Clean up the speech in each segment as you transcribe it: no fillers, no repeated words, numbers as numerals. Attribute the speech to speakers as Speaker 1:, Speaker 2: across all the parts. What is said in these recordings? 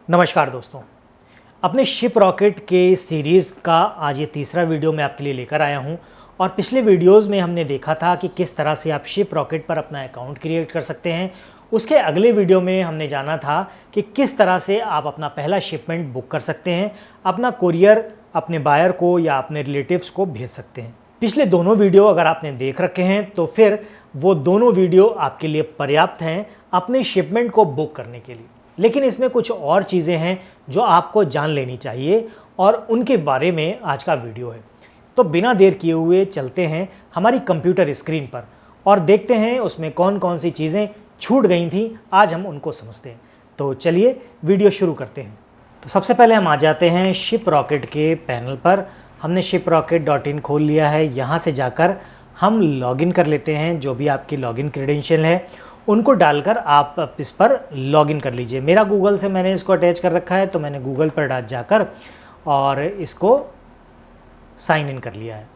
Speaker 1: नमस्कार दोस्तों, अपने शिप रॉकेट के सीरीज़ का आज ये तीसरा वीडियो मैं आपके लिए लेकर आया हूँ। और पिछले वीडियोस में हमने देखा था कि किस तरह से आप शिप रॉकेट पर अपना अकाउंट क्रिएट कर सकते हैं। उसके अगले वीडियो में हमने जाना था कि किस तरह से आप अपना पहला शिपमेंट बुक कर सकते हैं, अपना कुरियर अपने बायर को या अपने रिलेटिव्स को भेज सकते हैं। पिछले दोनों वीडियो अगर आपने देख रखे हैं तो फिर वो दोनों वीडियो आपके लिए पर्याप्त हैं अपने शिपमेंट को बुक करने के लिए। लेकिन इसमें कुछ और चीज़ें हैं जो आपको जान लेनी चाहिए और उनके बारे में आज का वीडियो है। तो बिना देर किए हुए चलते हैं हमारी कंप्यूटर स्क्रीन पर और देखते हैं उसमें कौन कौन सी चीज़ें छूट गई थी, आज हम उनको समझते हैं। तो चलिए वीडियो शुरू करते हैं। तो सबसे पहले हम आ जाते हैं शिप रॉकेट के पैनल पर। हमने shiprocket.in खोल लिया है। यहाँ से जाकर हम लॉगिन कर लेते हैं। जो भी आपकी लॉगिन क्रेडेंशियल है उनको डालकर आप इस पर लॉगिन कर लीजिए। मेरा गूगल से मैंने इसको अटैच कर रखा है, तो मैंने गूगल पर जाकर और इसको साइन इन कर लिया है।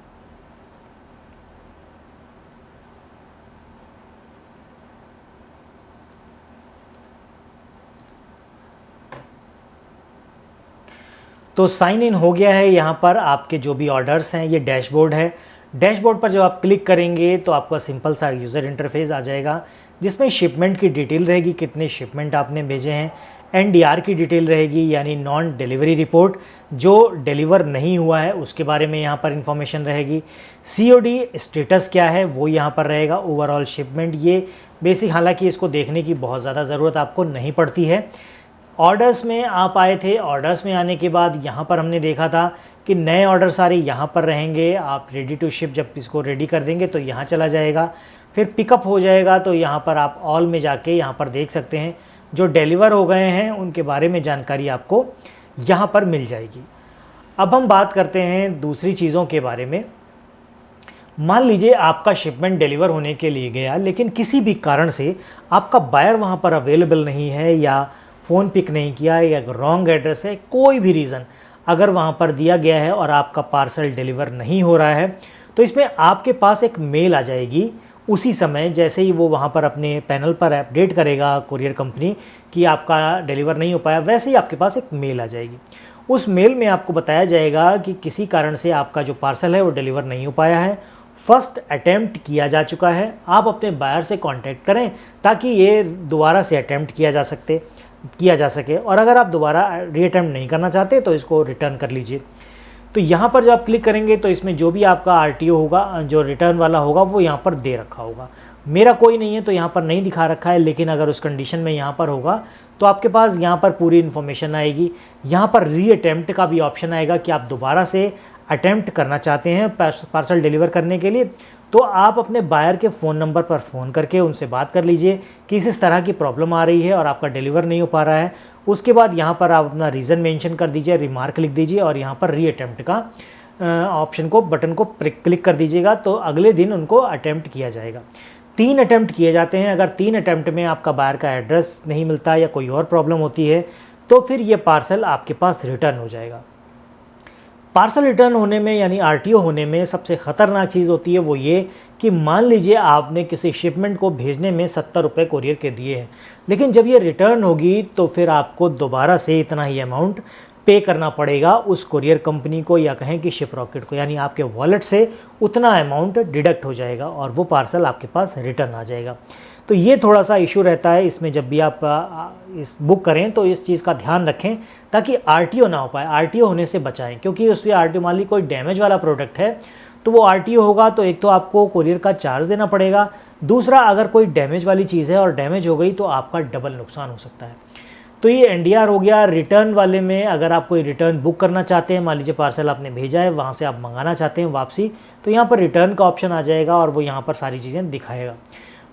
Speaker 1: तो साइन इन हो गया है। यहाँ पर आपके जो भी ऑर्डर्स हैं, ये डैशबोर्ड है। डैशबोर्ड पर जब आप क्लिक करेंगे तो आपका सिंपल सा यूज़र इंटरफेस आ जाएगा, जिसमें शिपमेंट की डिटेल रहेगी, कितने शिपमेंट आपने भेजे हैं। एनडीआर की डिटेल रहेगी, यानी नॉन डिलीवरी रिपोर्ट, जो डिलीवर नहीं हुआ है उसके बारे में यहाँ पर इंफॉर्मेशन रहेगी। सीओडी स्टेटस क्या है वो यहाँ पर रहेगा। ओवरऑल शिपमेंट ये बेसिक, हालांकि इसको देखने की बहुत ज़्यादा ज़रूरत आपको नहीं पड़ती है। ऑर्डर्स में आप आए थे, ऑर्डर्स में आने के बाद यहाँ पर हमने देखा था कि नए ऑर्डर सारे यहाँ पर रहेंगे। आप रेडी टू शिप जब इसको रेडी कर देंगे तो यहाँ चला जाएगा, फिर पिकअप हो जाएगा तो यहाँ पर आप ऑल में जाके यहाँ पर देख सकते हैं जो डिलीवर हो गए हैं उनके बारे में जानकारी आपको यहाँ पर मिल जाएगी। अब हम बात करते हैं दूसरी चीज़ों के बारे में। मान लीजिए आपका शिपमेंट डिलीवर होने के लिए गया, लेकिन किसी भी कारण से आपका बायर वहाँ पर अवेलेबल नहीं है, या फ़ोन पिक नहीं किया, या रॉन्ग एड्रेस है, कोई भी रीज़न अगर वहाँ पर दिया गया है और आपका पार्सल डिलीवर नहीं हो रहा है, तो इसमें आपके पास एक मेल आ जाएगी उसी समय। जैसे ही वो वहाँ पर अपने पैनल पर अपडेट करेगा कुरियर कंपनी कि आपका डिलीवर नहीं हो पाया, वैसे ही आपके पास एक मेल आ जाएगी। उस मेल में आपको बताया जाएगा कि किसी कारण से आपका जो पार्सल है वो डिलीवर नहीं हो पाया है, फर्स्ट अटैम्प्ट किया जा चुका है। आप अपने बायर से कांटेक्ट करें ताकि ये दोबारा से अटैम्प्ट किया जा सके। और अगर आप दोबारा रीअटैम्प्ट नहीं करना चाहते तो इसको रिटर्न कर लीजिए। तो यहाँ पर जब आप क्लिक करेंगे तो इसमें जो भी आपका आरटीओ होगा, जो रिटर्न वाला होगा, वो यहाँ पर दे रखा होगा। मेरा कोई नहीं है तो यहाँ पर नहीं दिखा रखा है, लेकिन अगर उस कंडीशन में यहाँ पर होगा तो आपके पास यहाँ पर पूरी इन्फॉर्मेशन आएगी। यहाँ पर रीअटैम्प्ट का भी ऑप्शन आएगा कि आप दोबारा से अटैम्प्ट करना चाहते हैं पार्सल डिलीवर करने के लिए, तो आप अपने बायर के फ़ोन नंबर पर फ़ोन करके उनसे बात कर लीजिए कि इस तरह की प्रॉब्लम आ रही है और आपका डिलीवर नहीं हो पा रहा है। उसके बाद यहाँ पर आप अपना रीज़न मेंशन कर दीजिए, रिमार्क लिख दीजिए और यहाँ पर रीअटैम्प्ट का ऑप्शन को, बटन को क्लिक कर दीजिएगा, तो अगले दिन उनको अटैम्प्ट किया जाएगा। 3 अटैम्प्ट किए जाते हैं। अगर 3 अटैम्प्ट में आपका बायर का एड्रेस नहीं मिलता या कोई और प्रॉब्लम होती है तो फिर ये पार्सल आपके पास रिटर्न हो जाएगा। पार्सल रिटर्न होने में, यानी आरटीओ होने में, सबसे ख़तरनाक चीज़ होती है वो ये कि मान लीजिए आपने किसी शिपमेंट को भेजने में 70 रुपये कुरियर के दिए हैं, लेकिन जब ये रिटर्न होगी तो फिर आपको दोबारा से इतना ही अमाउंट पे करना पड़ेगा उस कुरियर कंपनी को, या कहें कि शिप रॉकेट को, यानी आपके वॉलेट से उतना अमाउंट डिडक्ट हो जाएगा और वो पार्सल आपके पास रिटर्न आ जाएगा। तो ये थोड़ा सा इशू रहता है इसमें। जब भी आप इस बुक करें तो इस चीज़ का ध्यान रखें ताकि आरटीओ ना हो पाए, आरटीओ होने से बचाएं, क्योंकि उसमें आरटीओ, मान ली कोई डैमेज वाला प्रोडक्ट है तो वो आरटीओ होगा तो एक तो आपको कुरियर का चार्ज देना पड़ेगा, दूसरा अगर कोई डैमेज वाली चीज़ है और डैमेज हो गई तो आपका डबल नुकसान हो सकता है। तो ये एनडीआर हो गया। रिटर्न वाले में अगर आप कोई रिटर्न बुक करना चाहते हैं, मान लीजिए पार्सल आपने भेजा है, वहाँ से आप मंगाना चाहते हैं वापसी, तो यहाँ पर रिटर्न का ऑप्शन आ जाएगा और वो यहाँ पर सारी चीज़ें दिखाएगा।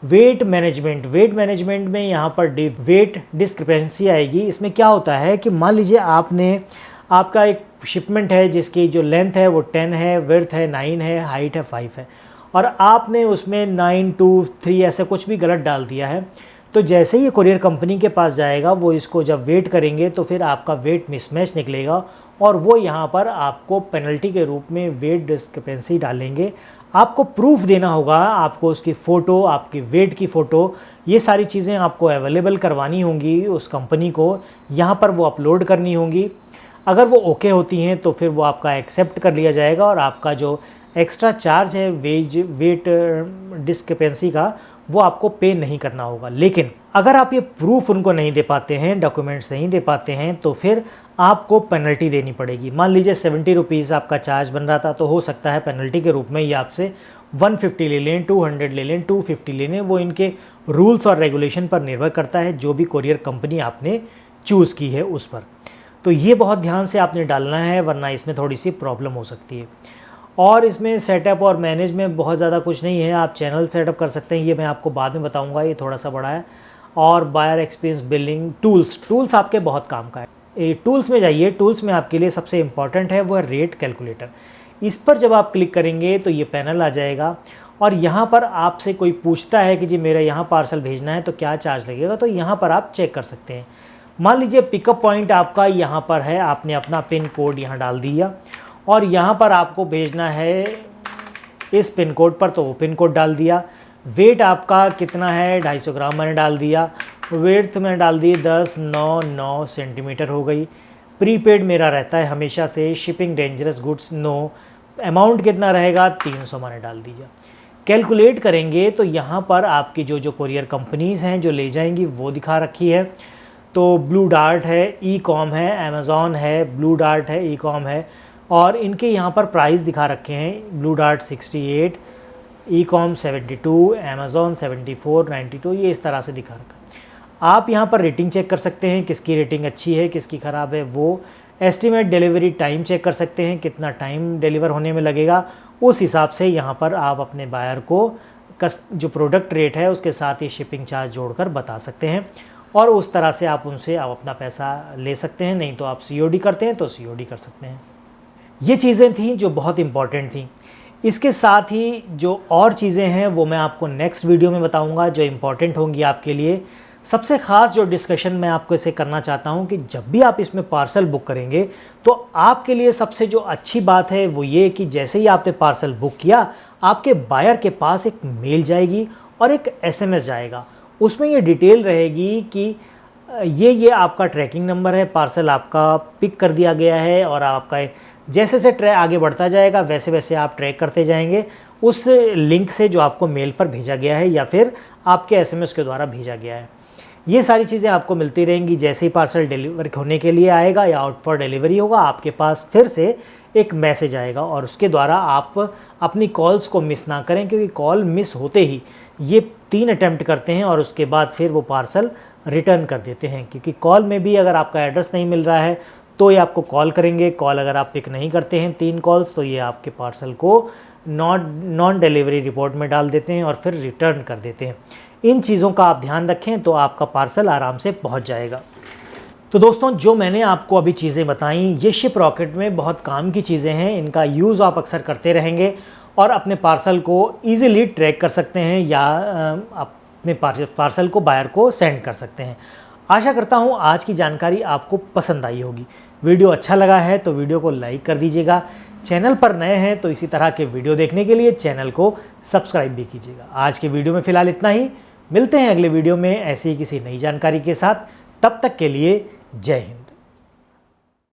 Speaker 1: वेट मैनेजमेंट में यहाँ पर वेट डिस्क्रिपेंसी आएगी। इसमें क्या होता है कि मान लीजिए आपका एक शिपमेंट है जिसकी जो लेंथ है वो 10 है, विड्थ है 9 है, हाइट है 5 है, और आपने उसमें 9, 2, 3 ऐसे कुछ भी गलत डाल दिया है, तो जैसे ही कुरियर कंपनी के पास जाएगा वो इसको जब वेट करेंगे तो फिर आपका वेट मिसमैच निकलेगा और वो यहाँ पर आपको पेनल्टी के रूप में वेट डिस्क्रिपेंसी डालेंगे। आपको प्रूफ देना होगा, आपको उसकी फ़ोटो, आपकी वेट की फ़ोटो ये सारी चीज़ें आपको अवेलेबल करवानी होंगी उस कंपनी को, यहाँ पर वो अपलोड करनी होंगी। अगर वो ओके होती हैं तो फिर वो आपका एक्सेप्ट कर लिया जाएगा और आपका जो एक्स्ट्रा चार्ज है वेट डिस्क्रिपेंसी का, वो आपको पे नहीं करना होगा। लेकिन अगर आप ये प्रूफ उनको नहीं दे पाते हैं, डॉक्यूमेंट्स नहीं दे पाते हैं, तो फिर आपको पेनल्टी देनी पड़ेगी। मान लीजिए 70 रुपीज़ आपका चार्ज बन रहा था, तो हो सकता है पेनल्टी के रूप में ये आपसे 150 ले लें, 200 ले लें, 250 ले लें। वो इनके रूल्स और रेगुलेशन पर निर्भर करता है, जो भी कोरियर कंपनी आपने चूज़ की है उस पर। तो ये बहुत ध्यान से आपने डालना है, वरना इसमें थोड़ी सी प्रॉब्लम हो सकती है। और इसमें सेटअप और मैनेज में बहुत ज़्यादा कुछ नहीं है, आप चैनल सेटअप कर सकते हैं, ये मैं आपको बाद में बताऊंगा, ये थोड़ा सा बड़ा है। और बायर एक्सपीरियंस, बिलिंग, टूल्स आपके बहुत काम का है। टूल्स में जाइए, टूल्स में आपके लिए सबसे इम्पॉर्टेंट है वो है रेट कैलकुलेटर। इस पर जब आप क्लिक करेंगे तो ये पैनल आ जाएगा और यहाँ पर आपसे कोई पूछता है कि जी मेरा यहाँ पार्सल भेजना है तो क्या चार्ज लगेगा, तो यहाँ पर आप चेक कर सकते हैं। मान लीजिए पिकअप पॉइंट आपका यहाँ पर है, आपने अपना पिन कोड यहाँ डाल दिया और यहाँ पर आपको भेजना है इस पिन कोड पर, तो वो पिन कोड डाल दिया। वेट आपका कितना है, 250 ग्राम मैंने डाल दिया। वेट मैंने डाल दी 10.99 सेंटीमीटर हो गई। प्रीपेड मेरा रहता है हमेशा से, shipping dangerous goods no. Amount कितना रहेगा, 300 मैंने डाल दीजिए। कैलकुलेट करेंगे तो यहाँ पर आपकी जो कोरियर कंपनीज़ हैं जो ले जाएंगी वो दिखा रखी है। तो ब्लू डार्ट है, ई कॉम है, अमेज़ॉन है, ब्लू डार्ट है, ई कॉम है, और इनके यहाँ पर प्राइस दिखा रखे हैं। Blue dart 68, e com 72, Amazon 74, 92, ये इस तरह से दिखा रखा है। आप यहाँ पर रेटिंग चेक कर सकते हैं, किसकी रेटिंग अच्छी है किसकी ख़राब है। वो एस्टिमेट डिलीवरी टाइम चेक कर सकते हैं, कितना टाइम डिलीवर होने में लगेगा। उस हिसाब से यहाँ पर आप अपने बायर को जो प्रोडक्ट रेट है उसके साथ ये शिपिंग चार्ज जोड़कर बता सकते हैं और उस तरह से आप उनसे अपना पैसा ले सकते हैं। नहीं तो आप COD करते हैं तो COD कर सकते हैं। ये चीज़ें थी जो बहुत इम्पॉर्टेंट थी। इसके साथ ही जो और चीज़ें हैं वो मैं आपको नेक्स्ट वीडियो में बताऊंगा जो इम्पॉर्टेंट होंगी आपके लिए। सबसे ख़ास जो डिस्कशन मैं आपको इसे करना चाहता हूं कि जब भी आप इसमें पार्सल बुक करेंगे तो आपके लिए सबसे जो अच्छी बात है वो ये कि जैसे ही आपने पार्सल बुक किया, आपके बायर के पास एक मेल जाएगी और एक SMS जाएगा। उसमें ये डिटेल रहेगी कि ये आपका ट्रैकिंग नंबर है, पार्सल आपका पिक कर दिया गया है और आपका जैसे जैसे ट्रैक आगे बढ़ता जाएगा वैसे वैसे आप ट्रैक करते जाएंगे उस लिंक से जो आपको मेल पर भेजा गया है या फिर आपके SMS के द्वारा भेजा गया है। ये सारी चीज़ें आपको मिलती रहेंगी। जैसे ही पार्सल डिलीवर होने के लिए आएगा या आउट फॉर डिलीवरी होगा, आपके पास फिर से एक मैसेज आएगा और उसके द्वारा आप अपनी कॉल्स को मिस ना करें, क्योंकि कॉल मिस होते ही ये 3 अटैम्प्ट करते हैं और उसके बाद फिर वो पार्सल रिटर्न कर देते हैं। क्योंकि कॉल में भी अगर आपका एड्रेस नहीं मिल रहा है तो ये आपको कॉल करेंगे। कॉल अगर आप पिक नहीं करते हैं 3 कॉल्स तो ये आपके पार्सल को नॉन डिलीवरी रिपोर्ट में डाल देते हैं और फिर रिटर्न कर देते हैं। इन चीज़ों का आप ध्यान रखें तो आपका पार्सल आराम से पहुंच जाएगा। तो दोस्तों, जो मैंने आपको अभी चीज़ें बताई ये शिप रॉकेट में बहुत काम की चीज़ें हैं। इनका यूज़ आप अक्सर करते रहेंगे और अपने पार्सल को ईजिली ट्रैक कर सकते हैं या अपने पार्सल को बायर को सेंड कर सकते हैं। आशा करता हूँ आज की जानकारी आपको पसंद आई होगी। वीडियो अच्छा लगा है तो वीडियो को लाइक कर दीजिएगा। चैनल पर नए हैं तो इसी तरह के वीडियो देखने के लिए चैनल को सब्सक्राइब भी कीजिएगा। आज के वीडियो में फ़िलहाल इतना ही। मिलते हैं अगले वीडियो में ऐसी ही किसी नई जानकारी के साथ। तब तक के लिए जय हिंद।